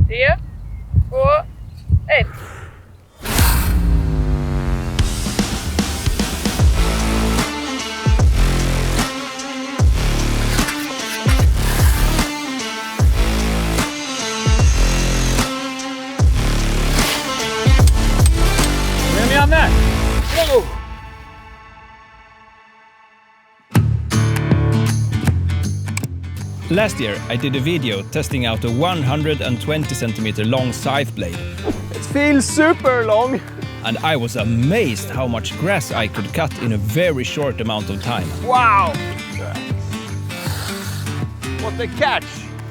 3, 2, 1. Janne! Whoa! Last year I did a video testing out a 120 centimeter long scythe blade. It feels super long! And I was amazed how much grass I could cut in a very short amount of time. Wow! What a catch!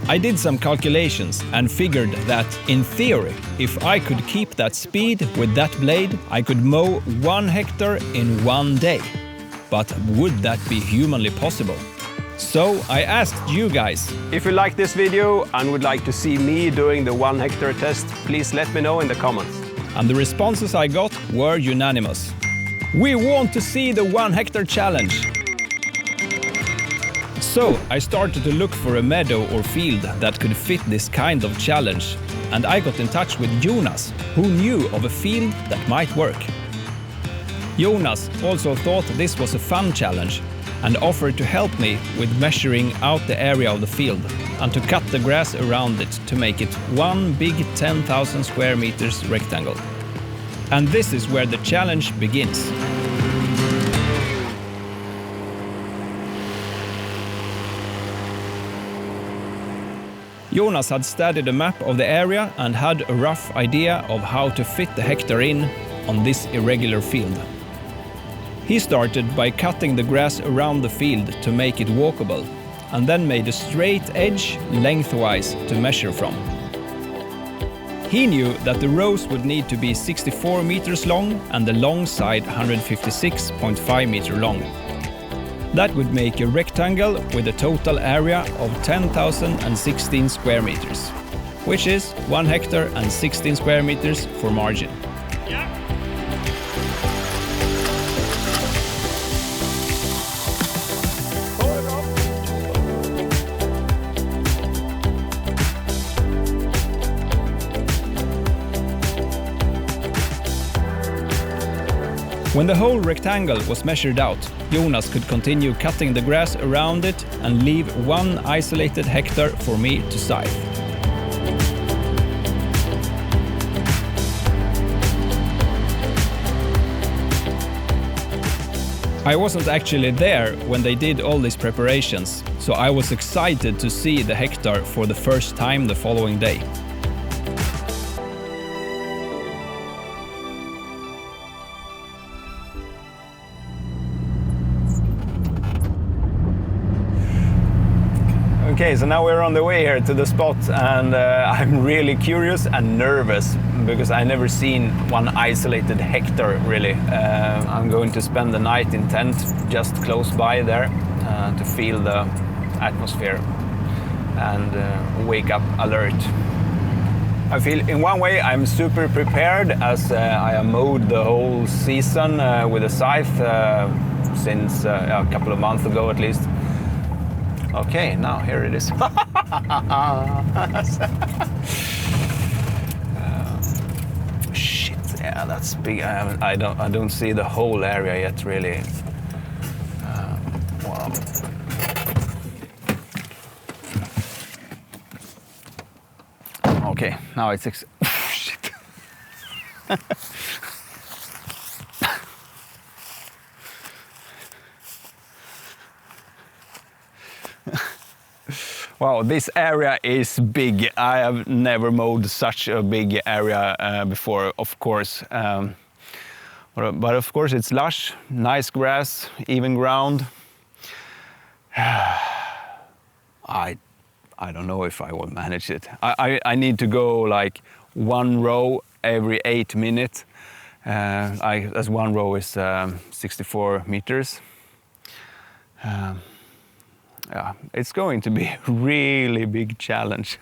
I did some calculations and figured that, in theory, if I could keep that speed with that blade, I could mow 1 hectare in 1 day. But would that be humanly possible? So I asked you guys. If you like this video and would like to see me doing the 1 hectare test, please let me know in the comments. And the responses I got were unanimous. We want to see the 1 hectare challenge! So I started to look for a meadow or field that could fit this kind of challenge, and I got in touch with Jonas, who knew of a field that might work. Jonas also thought this was a fun challenge and offered to help me with measuring out the area of the field and to cut the grass around it to make it one big 10,000 square meters rectangle. And this is where the challenge begins. Jonas had studied a map of the area and had a rough idea of how to fit the hectare in on this irregular field. He started by cutting the grass around the field to make it walkable, and then made a straight edge lengthwise to measure from. He knew that the rows would need to be 64 meters long and the long side 156.5 meters long. That would make a rectangle with a total area of 10,016 square meters, which is 1 hectare and 16 square meters for margin. Yeah. When the whole rectangle was measured out, Jonas could continue cutting the grass around it and leave 1 isolated hectare for me to scythe. I wasn't actually there when they did all these preparations, so I was excited to see the hectare for the first time the following day. Okay, so now we're on the way here to the spot, and I'm really curious and nervous because I've never seen 1 isolated hectare really. I'm going to spend the night in tent just close by there to feel the atmosphere and wake up alert. I feel in one way I'm super prepared as I have mowed the whole season with a scythe since a couple of months ago at least. Okay, now here it is. Shit, yeah, that's big. I don't see the whole area yet, really. Wow. Okay, now it's shit. Wow, this area is big. I have never mowed such a big area before, of course. But of course it's lush, nice grass, even ground. I don't know if I will manage it. I need to go like 1 row every 8 minutes. As 1 row is 64 meters. Yeah, it's going to be a really big challenge.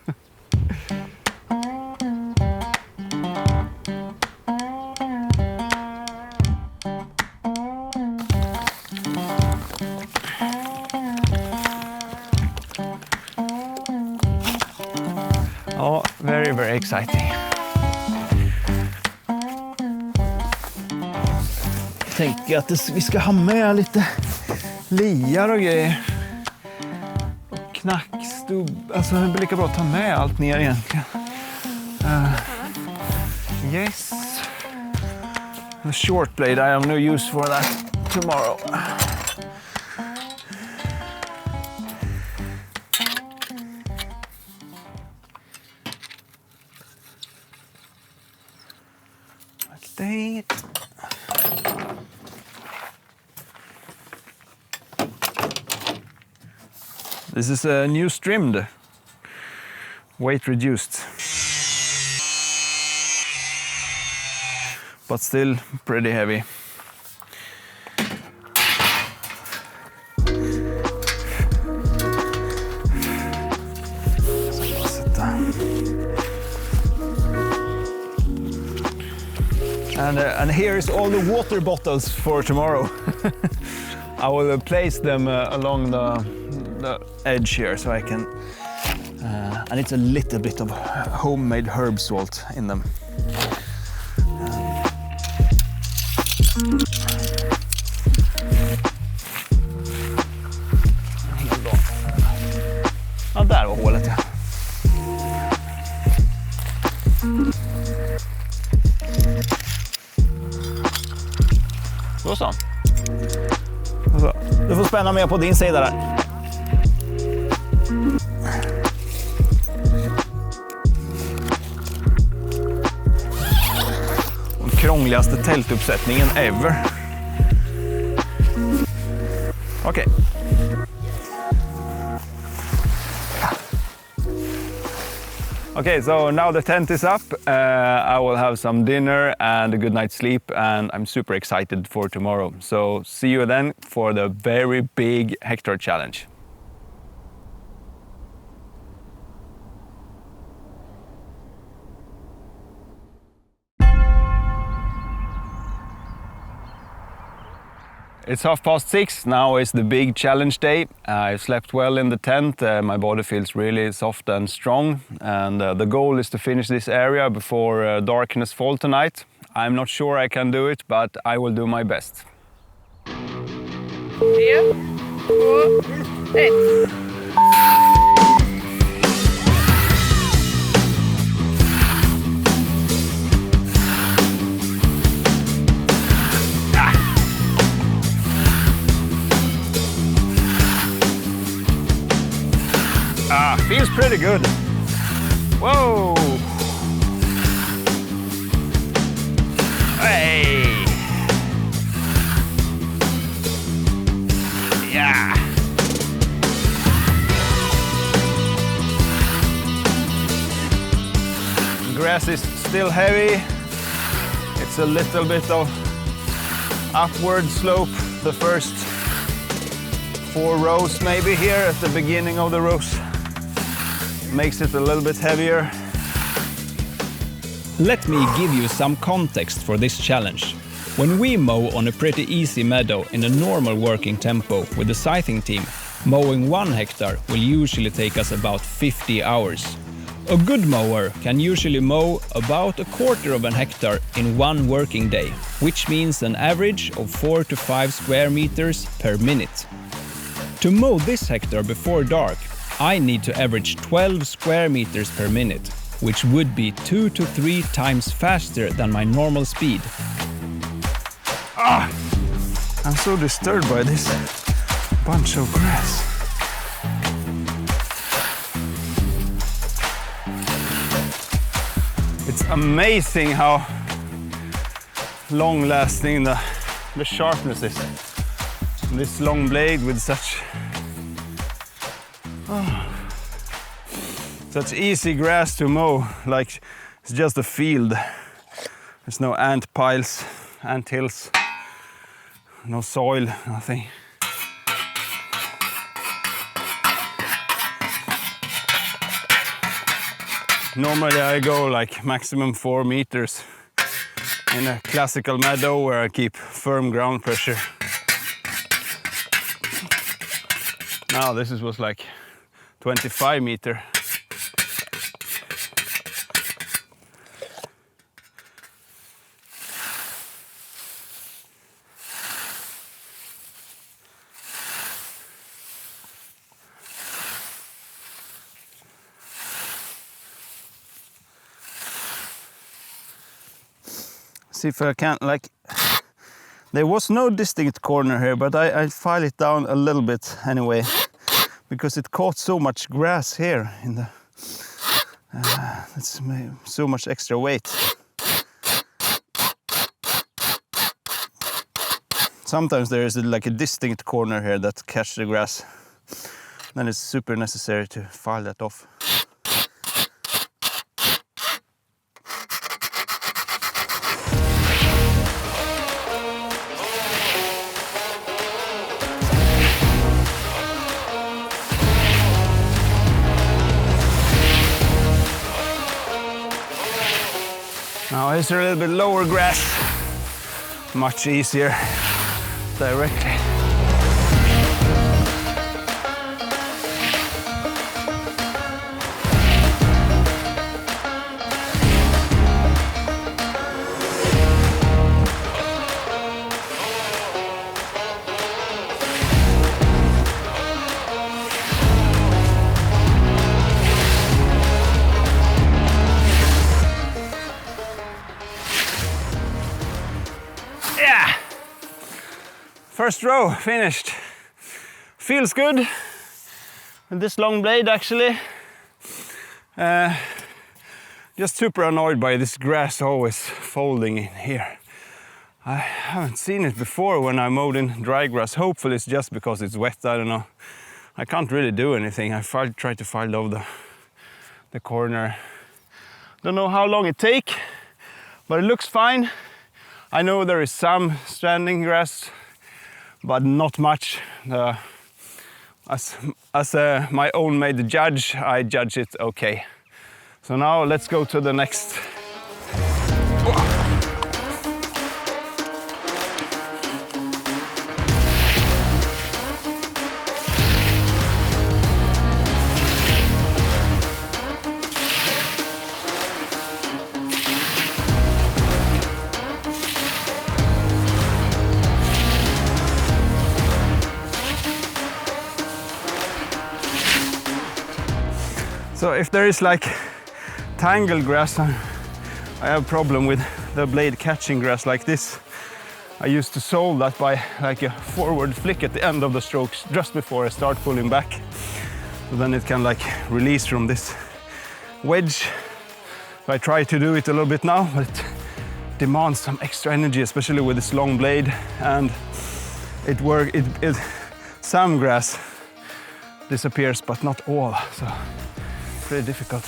Ja, very, very exciting. Jag tänker att vi ska ha med lite liar och grejer. Och knackstubb. Alltså det blir lika bra att ta med allt ner egentligen. Yes. The short blade, I have no use for that tomorrow. Like that. This is a new trimmed, weight reduced. But still pretty heavy. And here is all the water bottles for tomorrow. I will place them along the edge here so I can, and it's a little bit of homemade herb salt in them. Ja, där var hålet, ja. Då så. Du får spänna mer på din sida där. Den krångligaste tältuppsättningen ever. Okej. Okay, so now the tent is up. I will have some dinner and a good night's sleep, and I'm super excited for tomorrow. So see you then for the very big hectare challenge. It's 6:30, now is the big challenge day. I slept well in the tent, my body feels really soft and strong, and the goal is to finish this area before darkness fall tonight. I'm not sure I can do it, but I will do my best. 3, 2, 1. Feels pretty good. Whoa! Hey! Yeah! The grass is still heavy. It's a little bit of upward slope the first 4 rows maybe here at the beginning of the rows. Makes it a little bit heavier. Let me give you some context for this challenge. When we mow on a pretty easy meadow in a normal working tempo with the scything team, mowing 1 hectare will usually take us about 50 hours. A good mower can usually mow about a quarter of an hectare in 1 working day, which means an average of 4 to 5 square meters per minute. To mow this hectare before dark, I need to average 12 square meters per minute, which would be 2 to 3 times faster than my normal speed. I'm so disturbed by this bunch of grass. It's amazing how long-lasting the sharpness is. This long blade with such easy grass to mow, like it's just a field. There's no ant piles, ant hills, no soil, nothing. Normally I go like maximum 4 meters in a classical meadow where I keep firm ground pressure. Now this was like 25 meter. see if I can, like, there was no distinct corner here, but I file it down a little bit anyway, because it caught so much grass here in the, it's so much extra weight. Sometimes there is like a distinct corner here that catches the grass. Then it's super necessary to file that off. Now is there a little bit lower grass? Much easier directly. Yeah! First row finished. Feels good with this long blade actually. Just super annoyed by this grass always folding in here. I haven't seen it before when I mowed in dry grass. Hopefully it's just because it's wet, I don't know. I can't really do anything. I try to file over the corner. Don't know how long it takes, but it looks fine. I know there is some standing grass, but not much. As my own made judge, I judge it okay. So now let's go to the next. So if there is like tangled grass, I have a problem with the blade catching grass like this. I used to solve that by like a forward flick at the end of the strokes just before I start pulling back. So then it can like release from this wedge. So I try to do it a little bit now, but it demands some extra energy, especially with this long blade. And some grass disappears, but not all. So pretty difficult.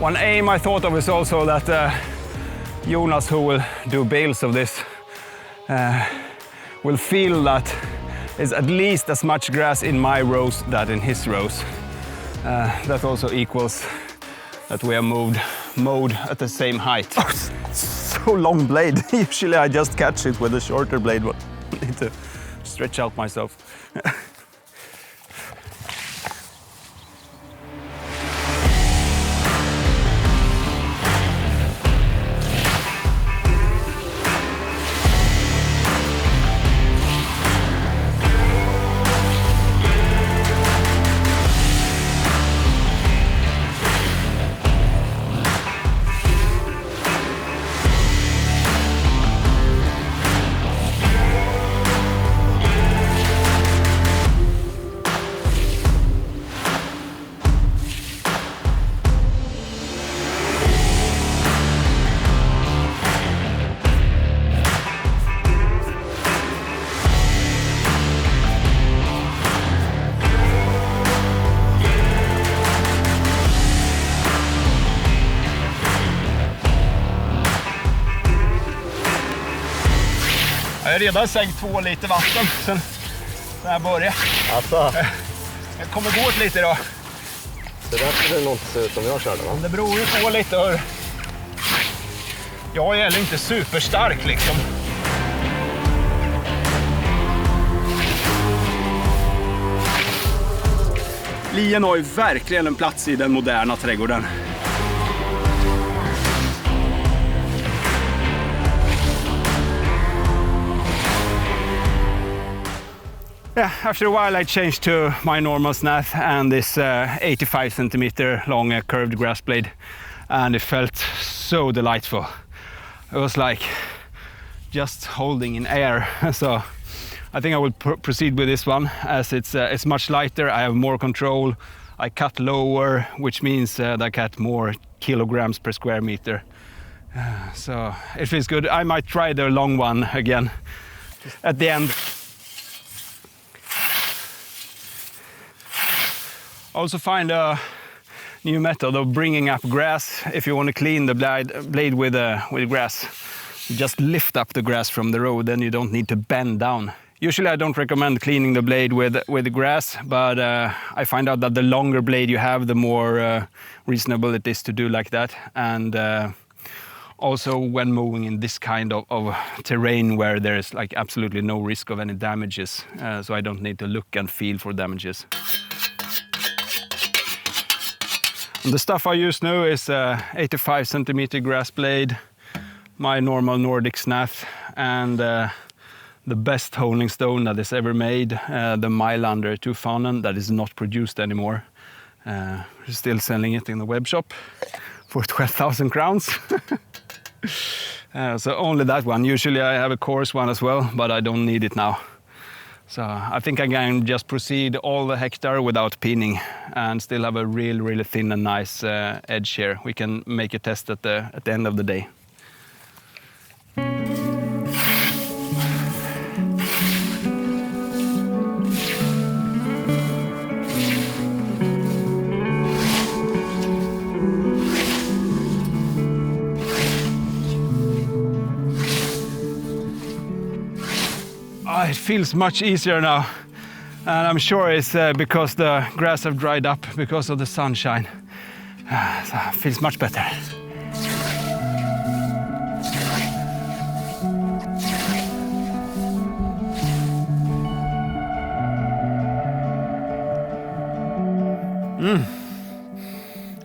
One aim I thought of is also that Jonas, who will do bales of this, will feel that there's at least as much grass in my rows that in his rows. That also equals that we are mowed at the same height. Oh, so long blade. Usually I just catch it with a shorter blade, but I need to Stretch out myself. Jag har redan sänkt 2 liter vatten sen jag började. Alltså. Jag kommer gå åt lite då. Det där skulle nog inte se ut som jag körde, va? Det beror ju på lite hur. Jag är heller inte superstark liksom. Lien har ju verkligen en plats i den moderna trädgården. Yeah, after a while I changed to my normal snath and this 85 centimeter long curved grass blade, and it felt so delightful. It was like just holding in air. So I think I will proceed with this one, as it's much lighter, I have more control, I cut lower, which means that I cut more kilograms per square meter. So it feels good. I might try the long one again at the end. Also find a new method of bringing up grass. If you want to clean the blade with grass, you just lift up the grass from the road, then you don't need to bend down. Usually I don't recommend cleaning the blade with grass, but I find out that the longer blade you have, the more reasonable it is to do like that. And also when mowing in this kind of terrain where there is like absolutely no risk of any damages, so I don't need to look and feel for damages. And the stuff I use now is 85 centimeter grass blade, my normal Nordic Snath, and the best honing stone that is ever made, the Mylander 2 that is not produced anymore. We're still selling it in the webshop for 12,000 crowns. So only that one. Usually I have a coarse one as well, but I don't need it now. So I think I can just proceed all the hectare without peening and still have a really thin and nice edge here. We can make a test at the end of the day. It feels much easier now, and I'm sure it's because the grass have dried up because of the sunshine. So it feels much better.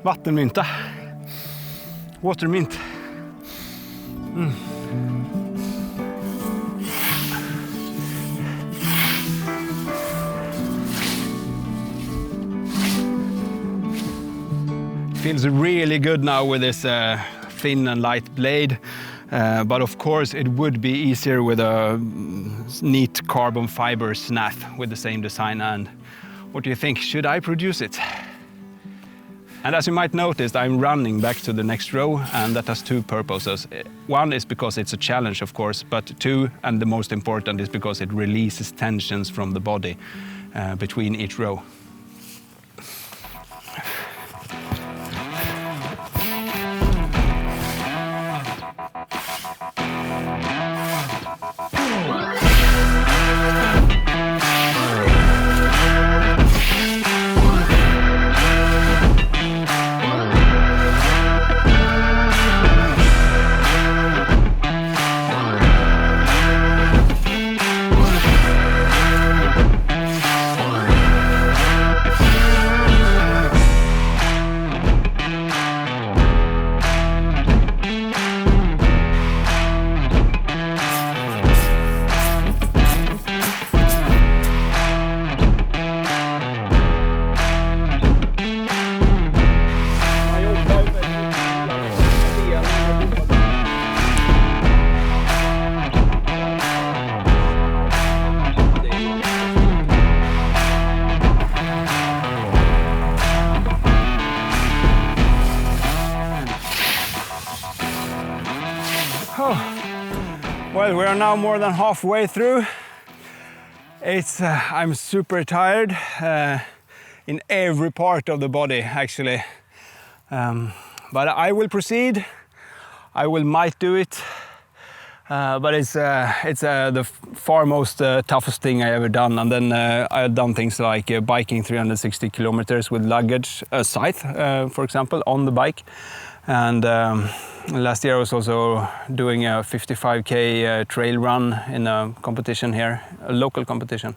Vattenmynta. Watermint. Feels really good now with this thin and light blade, but of course it would be easier with a neat carbon fiber snath with the same design. And what do you think? Should I produce it? And as you might notice, I'm running back to the next row, and that has two purposes. One is because it's a challenge, of course, but two, and the most important, is because it releases tensions from the body between each row. Well, we are now more than halfway through. I'm super tired in every part of the body, actually. But I will proceed. I might do it. But it's the far most toughest thing I ever done. And then I had done things like biking 360 kilometers with luggage, a Scythe, for example, on the bike. And last year I was also doing a 55k trail run in a competition here, a local competition.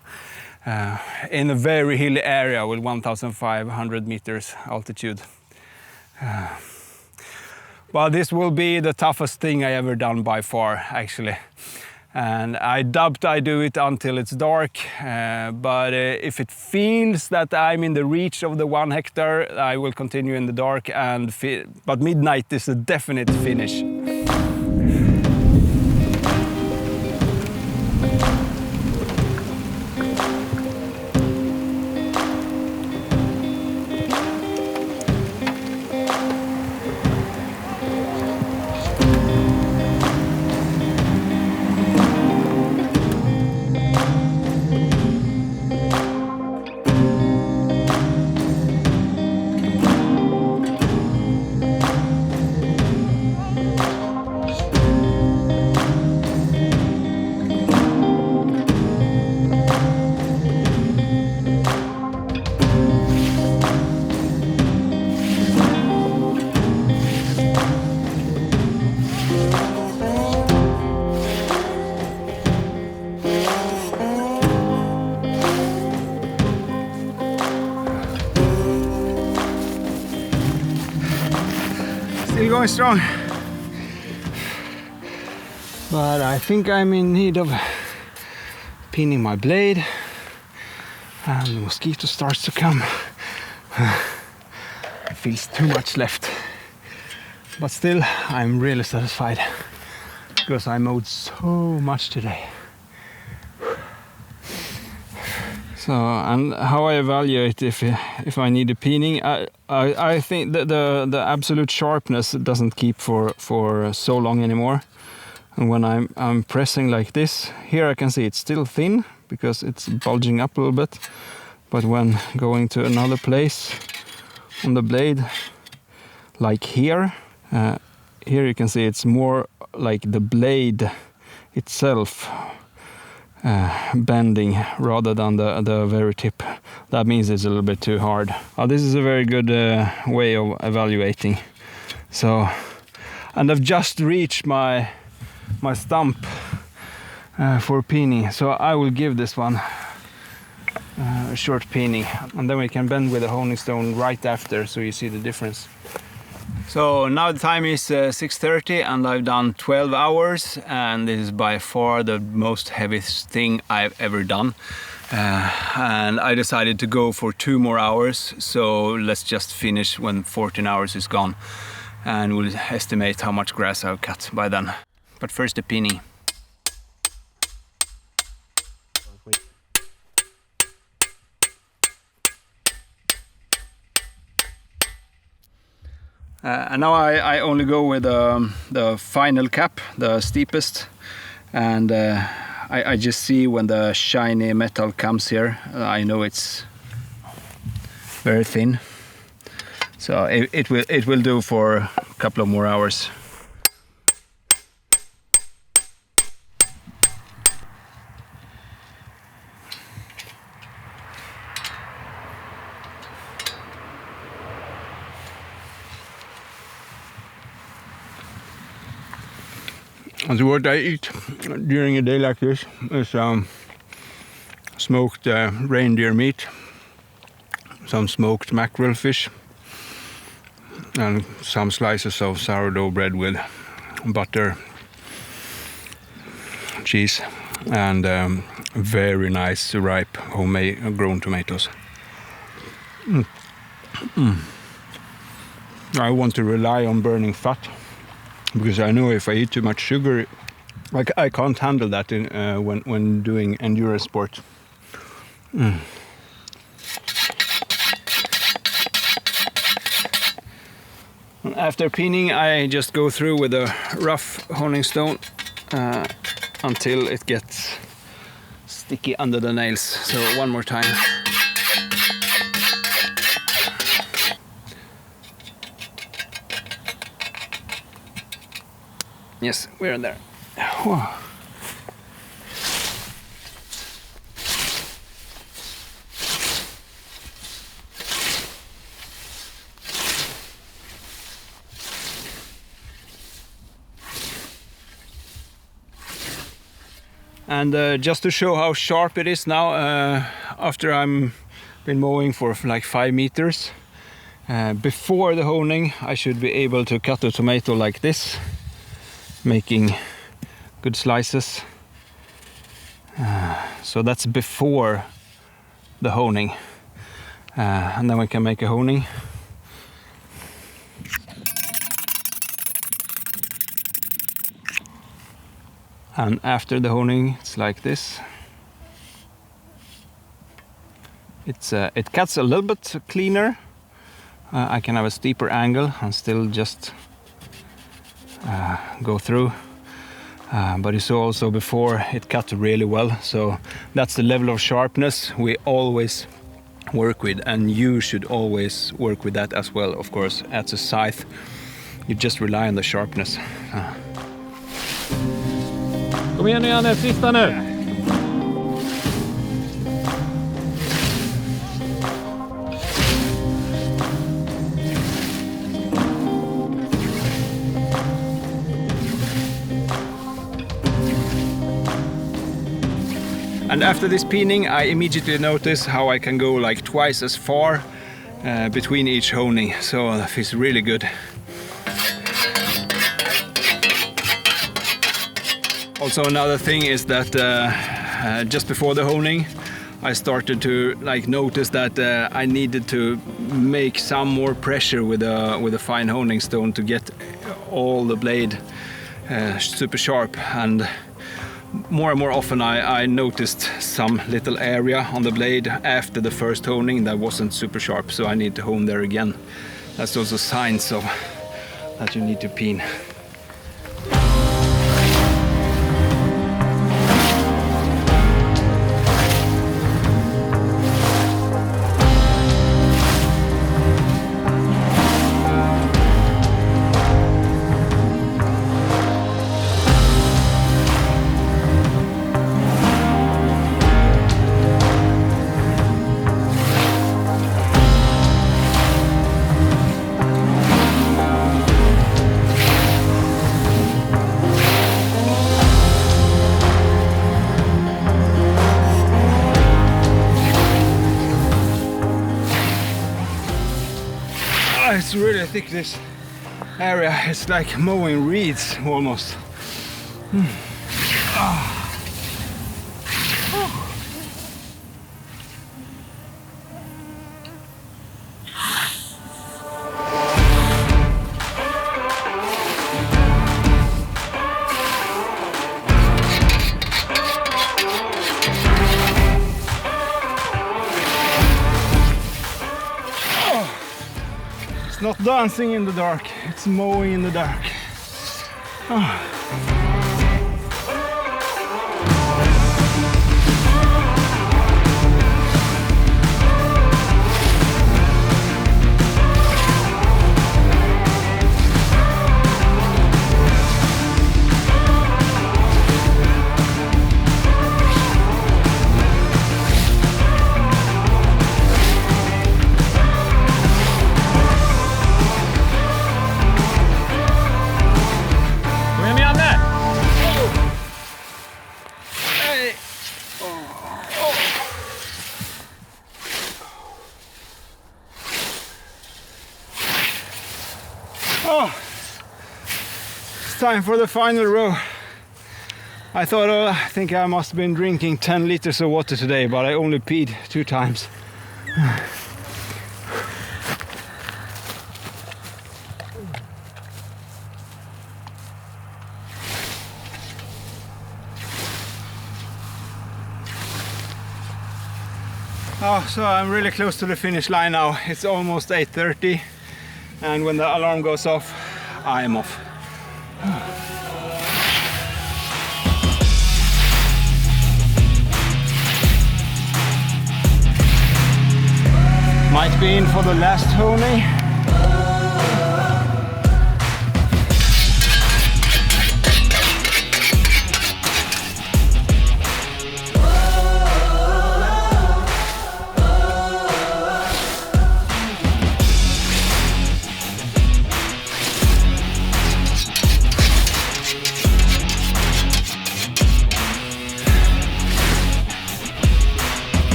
in a very hilly area with 1,500 meters altitude. But this will be the toughest thing I ever done by far, actually. And I doubt I do it until it's dark, but if it feels that I'm in the reach of the 1 hectare, I will continue in the dark, but midnight is a definite finish. Still going strong. But I think I'm in need of peening my blade, and the mosquito starts to come. It feels too much left. But still, I'm really satisfied because I mowed so much today. So, and how I evaluate if I need a peening, I think that the absolute sharpness doesn't keep for so long anymore. And when I'm pressing like this, here I can see it's still thin because it's bulging up a little bit. But when going to another place on the blade, like here, here you can see it's more like the blade itself bending rather than the very tip. That means it's a little bit too hard. This is a very good way of evaluating. So, and I've just reached my stump for peening, so I will give this one a short peening, and then we can bend with a honing stone right after, so you see the difference. So now the time is 6:30 and I've done 12 hours, and this is by far the most heaviest thing I've ever done. And I decided to go for 2 more hours, so let's just finish when 14 hours is gone, and we'll estimate how much grass I've cut by then. But first the peening. And now I only go with the final cap, the steepest, and I just see when the shiny metal comes here, I know it's very thin. So it will do for a couple of more hours. And so what I eat during a day like this is smoked reindeer meat, some smoked mackerel fish, and some slices of sourdough bread with butter, cheese, and very nice ripe homemade grown tomatoes. I want to rely on burning fat, because I know if I eat too much sugar, I can't handle that when doing endurance sport. After peening, I just go through with a rough honing stone until it gets sticky under the nails. So one more time. Yes, we're in there. Whoa. And just to show how sharp it is now, after I'm been mowing for like 5 meters, before the honing I should be able to cut a tomato like this, making good slices. So that's before the honing, and then we can make a honing. And after the honing, it's like this. It cuts a little bit cleaner. I can have a steeper angle and still just go through. But you saw also before it cut really well. So that's the level of sharpness we always work with, and you should always work with that as well, of course. As a scythe, you just rely on the sharpness. Kom igen nu Janne, sista nu! And after this peening, I immediately notice how I can go like twice as far between each honing, so that feels really good. Also, another thing is that just before the honing, I started to like notice that I needed to make some more pressure with a fine honing stone to get all the blade super sharp. And more often I noticed some little area on the blade after the first honing that wasn't super sharp, so I need to hone there again. That's also signs of that you need to peen. It's really thick, this area. It's like mowing reeds almost. It's not dancing in the dark, it's mowing in the dark. Oh, it's time for the final row. I thought, I think I must have been drinking 10 liters of water today, but I only peed 2 times. Oh, so I'm really close to the finish line now. It's almost 8:30, and when the alarm goes off, I am off. Might be in for the last honing.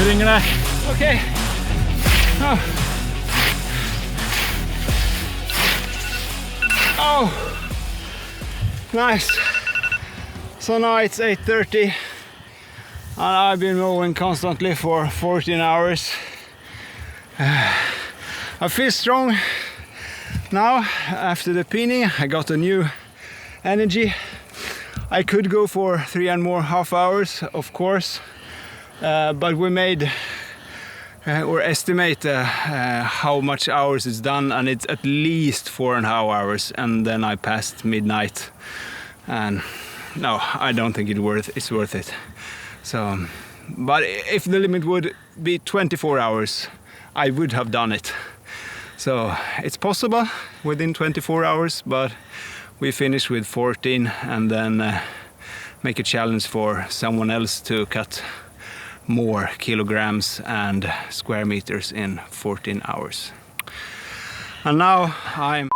Nu ringer det. Okay. Oh. Oh. Nice. So now it's 8:30 and I've been mowing constantly for 14 hours. I feel strong now after the peening. I got a new energy. I could go for 3 and more half hours, of course, but we made or estimate how much hours it's done, and it's at least 4.5 hours, and then I passed midnight, and no, I don't think it's worth it. So, but if the limit would be 24 hours, I would have done it. So it's possible within 24 hours, but we finish with 14 and then make a challenge for someone else to cut more kilograms and square meters in 14 hours. And now I'm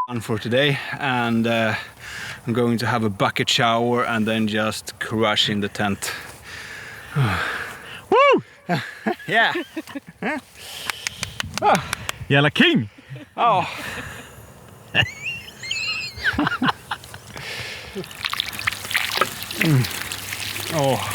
done for today, and I'm going to have a bucket shower and then just crush in the tent. Woo! Yeah. Jävla king! Oh. Oh.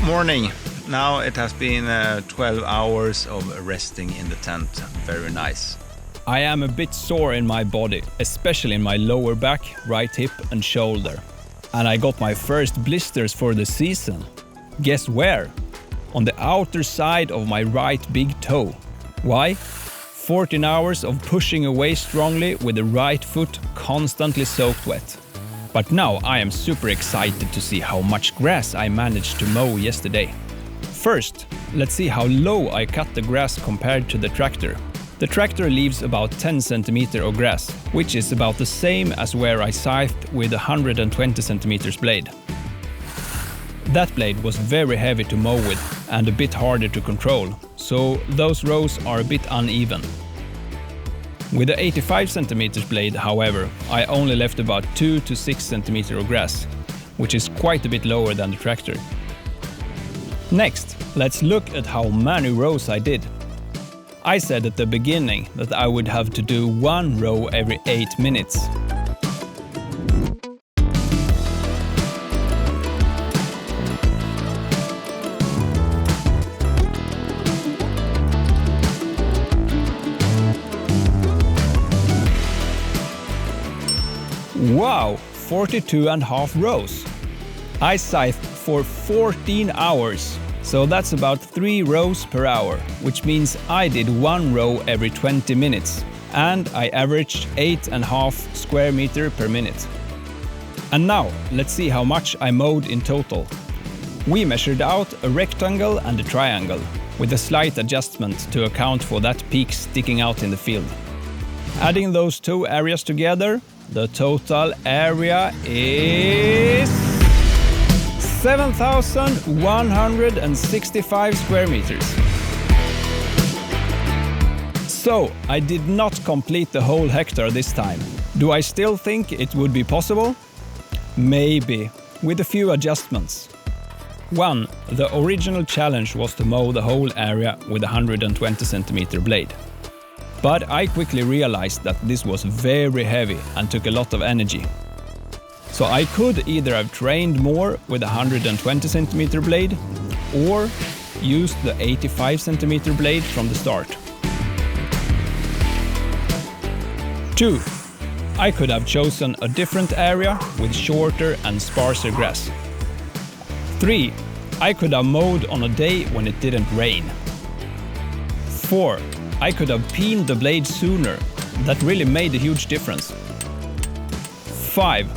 Morning. Now it has been 12 hours of resting in the tent. Very nice. I am a bit sore in my body, especially in my lower back, right hip and shoulder. And I got my first blisters for the season. Guess where? On the outer side of my right big toe. Why? 14 hours of pushing away strongly with the right foot constantly soaked wet. But now I am super excited to see how much grass I managed to mow yesterday. First, let's see how low I cut the grass compared to the tractor. The tractor leaves about 10 cm of grass, which is about the same as where I scythed with a 120 cm blade. That blade was very heavy to mow with and a bit harder to control, so those rows are a bit uneven. With the 85 cm blade, however, I only left about 2 to 6 cm of grass, which is quite a bit lower than the tractor. Next, let's look at how many rows I did. I said at the beginning that I would have to do 1 row every 8 minutes. Wow, 42.5 rows. I scythed for 14 hours, so that's about 3 rows per hour, which means I did 1 row every 20 minutes, and I averaged 8.5 square meter per minute. And now, let's see how much I mowed in total. We measured out a rectangle and a triangle, with a slight adjustment to account for that peak sticking out in the field. Adding those two areas together, the total area is 7,165 square meters. So, I did not complete the whole hectare this time. Do I still think it would be possible? Maybe, with a few adjustments. 1. The original challenge was to mow the whole area with a 120 cm blade. But I quickly realized that this was very heavy and took a lot of energy. So I could either have trained more with a 120 cm blade or used the 85 cm blade from the start. 2. I could have chosen a different area with shorter and sparser grass. 3. I could have mowed on a day when it didn't rain. 4. I could have peened the blade sooner. That really made a huge difference. 5.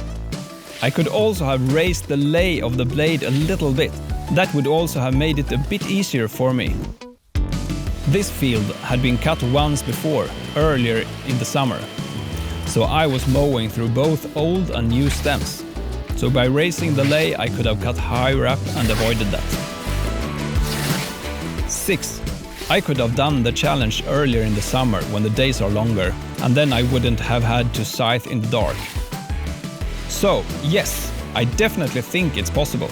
I could also have raised the lay of the blade a little bit. That would also have made it a bit easier for me. This field had been cut once before, earlier in the summer. So I was mowing through both old and new stems. So by raising the lay I could have cut higher up and avoided that. 6. I could have done the challenge earlier in the summer when the days are longer, and then I wouldn't have had to scythe in the dark. So, yes, I definitely think it's possible.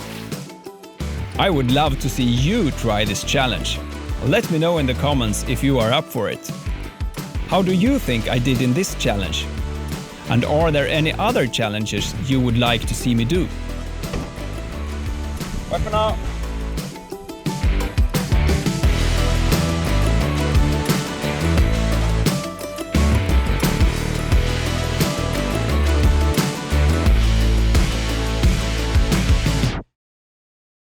I would love to see you try this challenge. Let me know in the comments if you are up for it. How do you think I did in this challenge? And are there any other challenges you would like to see me do? Bye for now.